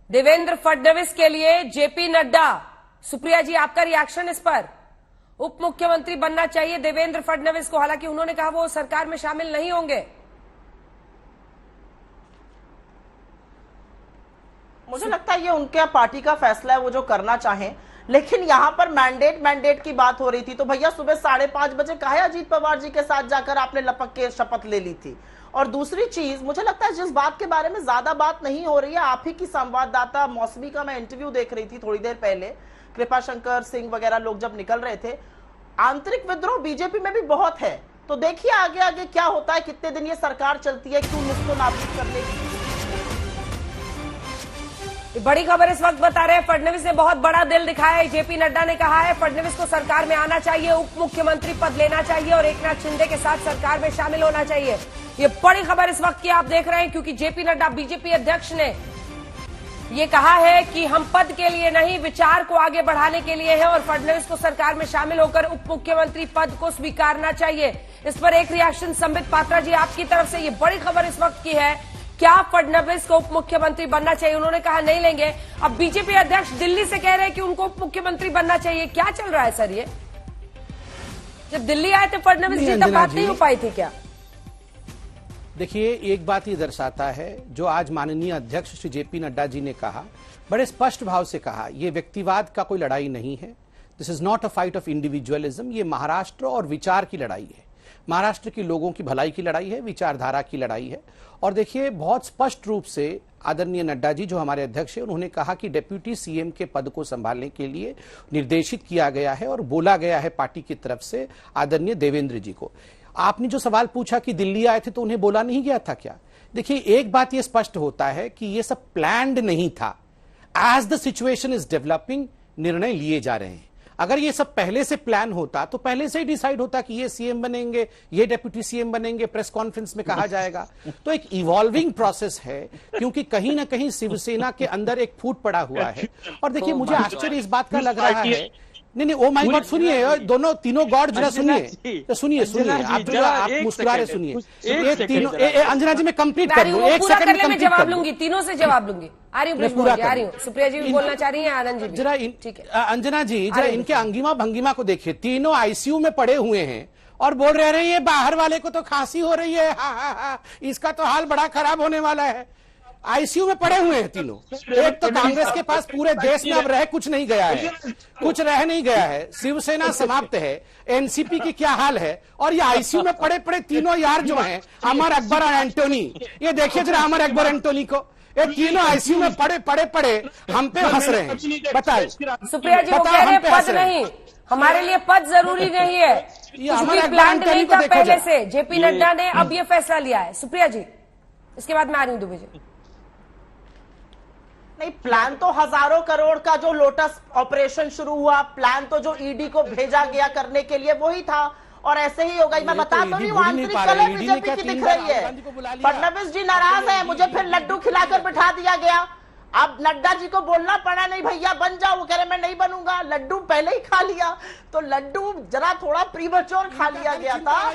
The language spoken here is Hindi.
देवेंद्र फडणवीस के लिए जेपी नड्डा। सुप्रिया जी, आपका रिएक्शन इस पर? उप मुख्यमंत्री बनना चाहिए देवेंद्र फडणवीस को, हालांकि उन्होंने कहा वो सरकार में शामिल नहीं होंगे। मुझे लगता है ये उनके पार्टी का फैसला है, वो जो करना चाहें। लेकिन यहाँ पर मैंडेट की बात हो रही थी, तो भैया सुबह 5:30 बजे काहे अजीत पवार जी के साथ जाकर आपने लपक के शपथ ले ली थी। और दूसरी चीज, मुझे लगता है जिस बात के बारे में ज्यादा बात नहीं हो रही है, आप ही की संवाददाता मौसमी का मैं इंटरव्यू देख रही थी थोड़ी देर पहले, कृपा शंकर सिंह वगैरह लोग जब निकल रहे थे, आंतरिक विद्रोह बीजेपी में भी बहुत है। तो देखिए आगे आगे क्या होता है, कितने दिन ये सरकार चलती है, क्यों निस्तो नाबूद कर लेगी। बड़ी खबर इस वक्त बता रहे हैं, फडणवीस ने बहुत बड़ा दिल दिखाया है। जेपी नड्डा ने कहा है फडणवीस को सरकार में आना चाहिए, उप मुख्यमंत्री पद लेना चाहिए और एकनाथ शिंदे के साथ सरकार में शामिल होना चाहिए। ये बड़ी खबर इस वक्त की आप देख रहे हैं, क्योंकि जेपी नड्डा बीजेपी अध्यक्ष ने ये कहा है कि हम पद के लिए नहीं, विचार को आगे बढ़ाने के लिए है और फडणवीस को सरकार में शामिल होकर उप मुख्यमंत्री पद को स्वीकारना चाहिए। इस पर एक रिएक्शन संबित पात्रा जी आपकी तरफ से। ये बड़ी खबर इस वक्त की है, क्या फडणवीस को उप मुख्यमंत्री बनना चाहिए? उन्होंने कहा नहीं लेंगे। अब बीजेपी अध्यक्ष दिल्ली से कह रहे हैं कि उनको उप मुख्यमंत्री बनना चाहिए। क्या चल रहा है सर? ये जब दिल्ली आए थे फडणवीस जी तब बात नहीं हो पाई थी क्या? देखिए, एक बात ये दर्शाता है, जो आज माननीय अध्यक्ष श्री जेपी नड्डा जी ने कहा, बड़े स्पष्ट भाव से कहा, ये व्यक्तिवाद का कोई लड़ाई नहीं है। This is not a fight of individualism. ये महाराष्ट्र और विचार की लड़ाई है, महाराष्ट्र के लोगों की भलाई की लड़ाई है, विचारधारा की लड़ाई है। और देखिए, बहुत स्पष्ट रूप से आदरणीय नड्डा जी जो हमारे अध्यक्ष हैं, उन्होंने कहा कि डिप्टी सीएम के पद को संभालने के लिए निर्देशित किया गया है और बोला गया है पार्टी की तरफ से आदरणीय देवेंद्र जी को। आपने जो सवाल पूछा कि दिल्ली आए थे तो उन्हें बोला नहीं गया था क्या? देखिए, एक बात यह स्पष्ट होता है कि यह सब प्लान्ड नहीं था। As the situation is developing निर्णय लिए जा रहे हैं। अगर ये सब पहले से प्लान होता तो पहले से ही डिसाइड होता कि ये सीएम बनेंगे, ये डिप्टी सीएम बनेंगे, प्रेस कॉन्फ्रेंस में कहा जाएगा। तो एक इवॉल्विंग प्रोसेस है, क्योंकि कहीं ना कहीं शिवसेना के अंदर एक फूट पड़ा हुआ है। और देखिए, मुझे आश्चर्य इस बात का लग रहा है, नहीं ओ माय गॉड, सुनिए, दोनों तीनों गॉड जरा सुनिए, सुनिए आप मुस्कुरा रहे, सुनिए ये तीनों। अंजना जी मैं कंप्लीट कर लूं, एक सेकंड में जवाब लूंगी, तीनों से जवाब लूंगी। आ रही हूँ, सुप्रिया जी भी बोलना चाह रही है, आनंद जी भी। जरा ठीक है, अंजना जी जरा इनके अंगिमा भंगिमा को देखिए। तीनों आईसीयू में पड़े हुए हैं और बोल रहे हैं ये बाहर वाले को तो खांसी हो रही है, हा, इसका तो हाल बड़ा खराब होने वाला है। आईसीयू में पड़े हुए हैं तीनों। एक तो कांग्रेस के पास पूरे देश में अब रह कुछ नहीं गया है, कुछ रह नहीं गया है, शिवसेना समाप्त है, एनसीपी की क्या हाल है, और ये आईसीयू में पड़े पड़े तीनों यार जो हैं, अमर अकबर और एंटोनी, ये देखिए जरा अमर अकबर एंटोनी को, ये तीनों आईसीयू में पड़े हम पे हंस रहे हैं। बताइए सुप्रिया जी, वो कह रहे हैं पद नहीं, हमारे लिए पद जरूरी नहीं है, कुछ प्लान नहीं था पहले से। जेपी नड्डा ने अब ये फैसला लिया है। सुप्रिया जी, इसके बाद मैं आ रही हूँ दुबे जी। नहीं, प्लान तो हजारों करोड़ का जो लोटस ऑपरेशन शुरू हुआ, प्लान तो जो ईडी को भेजा गया करने के लिए वही था, और ऐसे ही होगा। मैं बता तो नहीं, आंतरिक कलह बीजेपी की दिख रही है। फडणवीस जी नाराज है, मुझे फिर लड्डू खिलाकर बिठा दिया गया। अब नड्डा जी को बोलना पड़ा नहीं भैया बन जाओ, वो कह रहे मैं नहीं बनूंगा। लड्डू पहले ही खा लिया, तो लड्डू जरा थोड़ा प्रीमैच्योर खा लिया गया था।